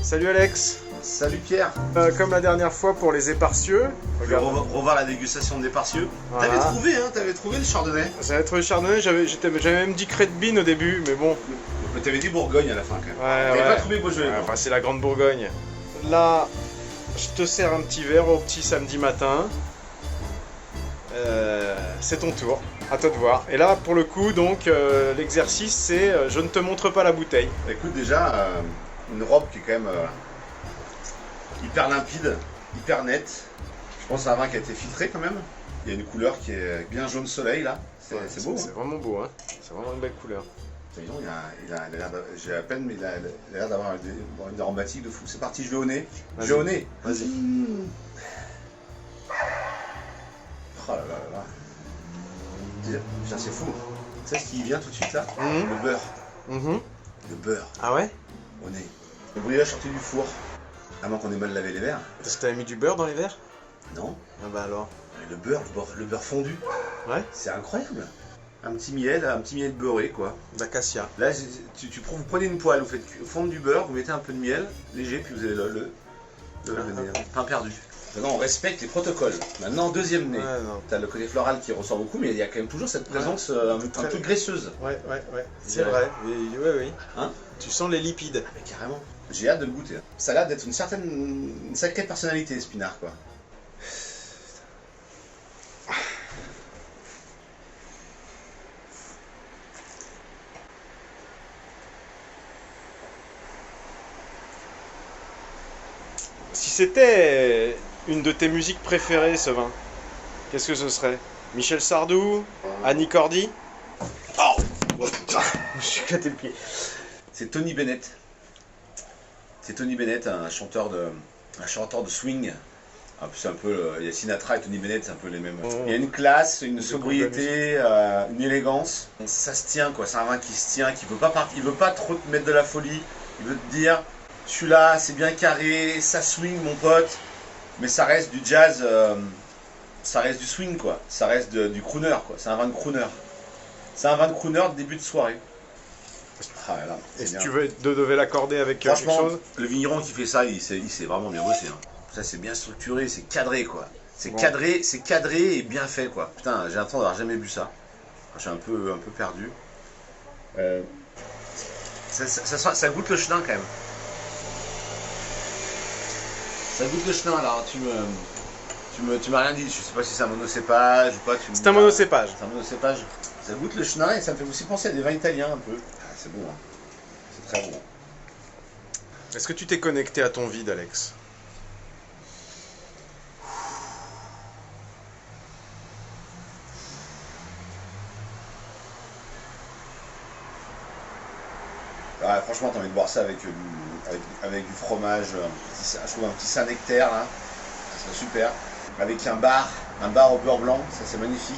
Salut Alex. Salut Pierre. Comme la dernière fois pour les éparcieux. Regarde. Revoir la dégustation d'éparcieux. Voilà. T'avais trouvé le chardonnay. J'avais trouvé le chardonnay, j'avais même dit Crête Bean au début, mais bon. Mais t'avais dit Bourgogne à la fin quand même. Ouais, T'avais pas trouvé Beaujolais. Enfin, c'est la Grande Bourgogne. Là, je te sers un petit verre au petit samedi matin. C'est ton tour, à toi de voir. Et là, pour le coup, donc, l'exercice, c'est je ne te montre pas la bouteille. Écoute, déjà, une robe qui est quand même hyper limpide, hyper nette. Je pense que c'est un vin qui a été filtré quand même. Il y a une couleur qui est bien jaune soleil là. C'est beau. C'est vraiment beau, hein. C'est vraiment une belle couleur. Il a l'air j'ai à peine, mais il a l'air d'avoir une aromatique de fou. C'est parti, je vais au nez. Vas-y. Je vais au nez. Vas-y. Oh là là là là. Putain, c'est fou. Tu sais ce qui vient tout de suite là? Mhm. Le beurre. Mhm. Le beurre Ah ouais? au nez. Le brioche sorti du four. À moins qu'on ait mal lavé les verres. Parce que t'avais mis du beurre dans les verres? Non. Ah bah alors. Le beurre fondu. Ouais? C'est incroyable. Un petit miel beurré quoi. D'acacia. Là, vous prenez une poêle, vous faites fondre du beurre, vous mettez un peu de miel léger, puis vous avez le pain perdu. Maintenant, on respecte les protocoles. Maintenant, deuxième nez. Ouais, non. T'as le côté floral qui ressort beaucoup, mais il y a quand même toujours cette présence un peu graisseuse. Ouais. C'est vrai. Oui. Hein? Tu sens les lipides. Mais carrément. J'ai hâte de le goûter. Ça a l'air d'être une sacrée personnalité, ce pinard, quoi. Si c'était une de tes musiques préférées, ce vin, qu'est-ce que ce serait? Michel Sardou? Annie Cordy? Oh, putain, je me suis éclaté le pied. C'est Tony Bennett. C'est Tony Bennett, un chanteur de swing. C'est un peu, il y a Sinatra et Tony Bennett, c'est un peu les mêmes. Il y a une classe, une sobriété, une élégance. Ça se tient quoi, c'est un vin qui se tient, qui veut pas partir, il veut pas trop te mettre de la folie. Il veut te dire, celui-là, c'est bien carré, ça swing mon pote, mais ça reste du jazz, ça reste du swing quoi, ça reste du crooner quoi, c'est un vin de crooner. C'est un vin de crooner de début de soirée. Ah là là, Et si bien. tu devais l'accorder avec quelque Franchement, chose? le vigneron qui fait ça, il s'est vraiment bien bossé. Hein. Ça c'est bien structuré, c'est cadré quoi. C'est Bon. cadré et bien fait quoi. Putain, j'ai l'impression d'avoir jamais bu ça. Je suis un peu perdu. Ça goûte le chenin quand même. Ça goûte le chenin alors, tu m'as rien dit, je sais pas si c'est un monocépage ou pas. C'est un monocépage. C'est un monocépage. Ça goûte le chenin et ça me fait aussi penser à des vins italiens un peu. Ah, c'est bon, hein. C'est très bon. Est-ce que tu t'es connecté à ton vide, Alex? Ouais, franchement, t'as envie de boire ça avec du fromage, je trouve un petit Saint-Nectaire là, ça serait super. Avec un bar au beurre blanc, ça c'est magnifique.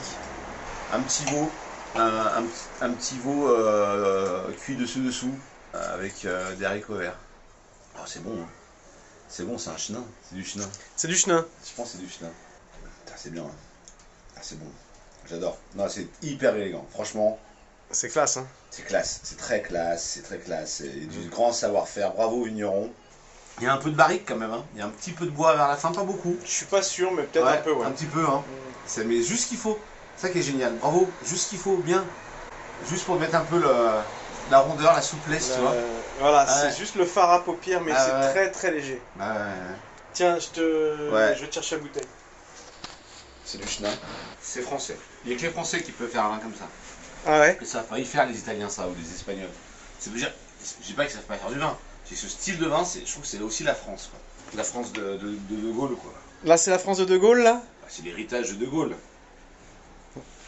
Un petit veau, un petit veau cuit dessous, avec des haricots verts. Oh, c'est bon, hein. C'est bon, c'est un chenin, c'est du chenin. C'est du chenin. Je pense que c'est du chenin. Putain, c'est bien, hein. Ah, c'est bon, j'adore. Non, c'est hyper élégant, franchement. C'est classe, hein. C'est classe, c'est très classe, c'est du grand savoir-faire, bravo vigneron. Il y a un peu de barrique quand même, hein. Il y a un petit peu de bois vers la fin, pas beaucoup. Je suis pas sûr, mais peut-être un peu, ouais. Un petit peu, hein. Mais juste ce qu'il faut, c'est ça qui est génial, bravo, juste ce qu'il faut, bien. Juste pour mettre un peu la rondeur, la souplesse, tu vois. Voilà, Ah ouais. c'est juste le fard à paupières, mais Ah c'est ouais. très très léger. Ouais. Tiens, Ouais. je vais te chercher la bouteille. C'est du chenin. C'est français. Il n'y a que les Français qui peuvent faire un vin comme ça. Ah ouais? Ils savent pas y faire les Italiens ça, ou les Espagnols. Je dis pas qu'ils savent pas faire du vin. C'est ce style de vin, je trouve que c'est aussi la France, quoi. La France de Gaulle, quoi. Là, c'est la France de De Gaulle, là? Bah, c'est l'héritage de De Gaulle.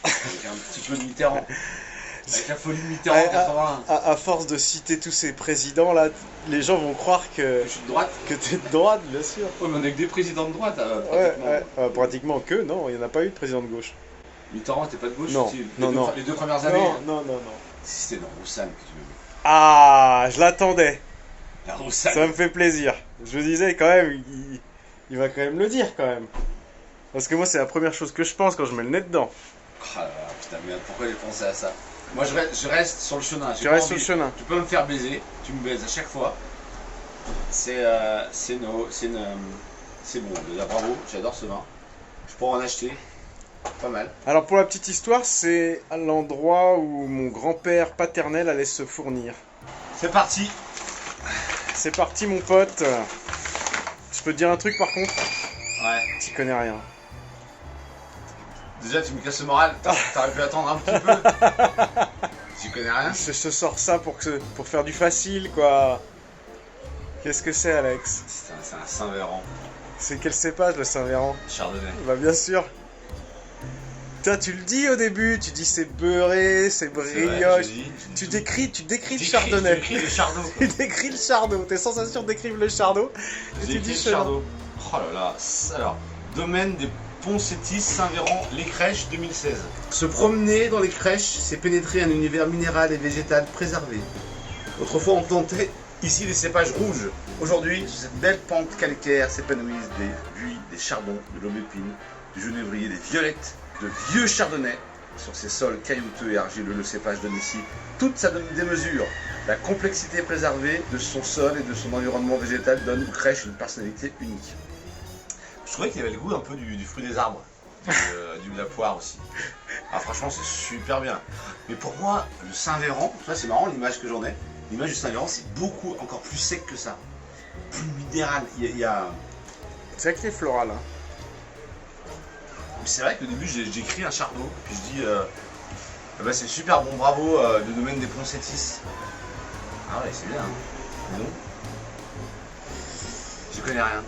Avec un petit peu de Mitterrand. Avec la folie de Mitterrand en 81. À force de citer tous ces présidents, là, les gens vont croire que Je suis de droite. t'es de droite, bien sûr. Ouais, mais on a que des présidents de droite, pratiquement. Ouais. Pratiquement que, non, il n'y en a pas eu de président de gauche. Mitterrand, t'es pas de gauche? Non, si, non. Les deux premières années. Non. Si c'était dans Roussanne que tu veux. Ah, je l'attendais. La Roussanne. Ça me fait plaisir. Je me disais quand même, il va quand même le dire quand même. Parce que moi, c'est la première chose que je pense quand je mets le nez dedans. Ah là là, putain, merde, pourquoi j'ai pensé à ça? Moi, je reste sur le chenin. Tu restes sur le chenin. Tu peux me faire baiser, tu me baises à chaque fois. C'est bon, déjà bravo, j'adore ce vin. Je pourrais en acheter, pas mal. Alors pour la petite histoire, c'est à l'endroit où mon grand-père paternel allait se fournir. C'est parti. C'est parti mon pote. Je peux te dire un truc par contre, Ouais. t'y connais rien. Déjà tu me casses le moral, t'aurais pu attendre un petit peu. Tu connais rien? Je te sors ça pour faire du facile quoi. Qu'est-ce que c'est Alex? C'est un Saint-Véran. C'est quel cépage le Saint-Véran? Chardonnay. Bah bien sûr. Putain, tu le dis au début, tu dis c'est beurré, c'est brioche. Tu décris le chardonnay. J'écris le chardot. Tu décris le chardot, tes sensations décrivent le chardot. Et tu dis le chardot. Oh là là. Alors, domaine des Poncettis, Saint-Véran, les crèches 2016. Se promener dans les crèches, c'est pénétrer un univers minéral et végétal préservé. Autrefois on plantait ici des cépages rouges. Aujourd'hui, sur cette belle pente calcaire s'épanouissent des buis, des chardons, de l'aubépine, du genévrier, des violettes, de vieux chardonnays. Sur ces sols caillouteux et argileux, le cépage donne ici toute sa démesure. La complexité préservée de son sol et de son environnement végétal donne aux crèches une personnalité unique. Je trouvais qu'il y avait le goût un peu du fruit des arbres, de la poire aussi. Ah, franchement, c'est super bien. Mais pour moi, le Saint-Véran, c'est marrant l'image que j'en ai. L'image du Saint-Véran, c'est beaucoup encore plus sec que ça. Plus minéral. Il y a... C'est vrai qu'il est floral. Hein. C'est vrai qu'au début, j'écris un chardot, puis je dis bah, c'est super bon, bravo, le domaine des Poncettis. Ah ouais, c'est bien. Hein. Bon. Je connais rien.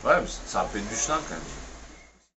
Ouais, mais ça rappelle du chelin quand même.